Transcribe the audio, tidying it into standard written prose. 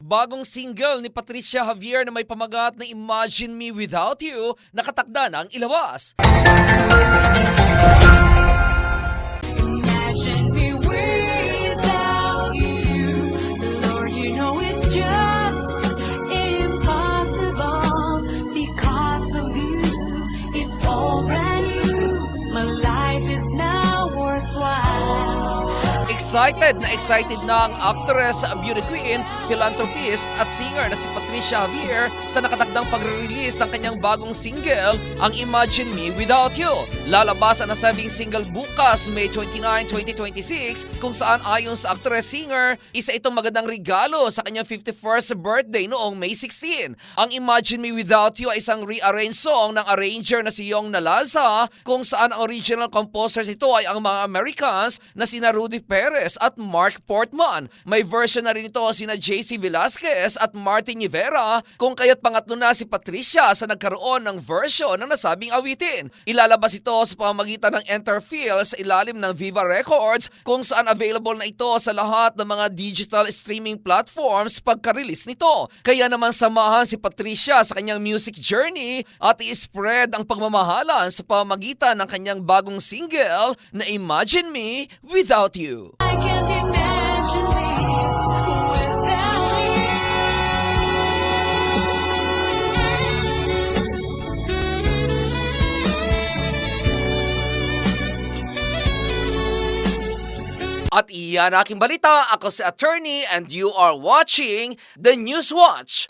Bagong single ni Patricia Javier na may pamagat na Imagine Me Without You, nakatakda ng ilabas. Imagine me without you, Lord, you know it's just impossible. Because of you, it's all brand new. My life is now worthwhile. Excited na ang actress, beauty queen, philanthropist at singer na si Patricia Javier sa nakatakdang pagre-release ng kanyang bagong single, ang Imagine Me Without You. Lalabasan ang sabing single bukas, May 29, 2026, kung saan ayon sa actress-singer, isa itong magandang regalo sa kanyang 51st birthday noong May 16. Ang Imagine Me Without You ay isang rearranged song ng arranger na si Yong Nalaza, kung saan ang original composers ito ay ang mga Americans na sina Rudy Perez at Mark Portman. May version na rin ito sina JC Velasquez at Martin Rivera, kung kaya't pangatlo na si Patricia sa nagkaroon ng version ng nasabing awitin. Ilalabas ito sa pamamagitan ng Enterfield sa ilalim ng Viva Records, kung saan available na ito sa lahat ng mga digital streaming platforms pagka-release nito. Kaya naman samahan si Patricia sa kanyang music journey at i-spread ang pagmamahalan sa pamamagitan ng kanyang bagong single na Imagine Me Without You. I can't imagine me without At iyan aking balita. Ako si Attorney and you are watching The News Watch.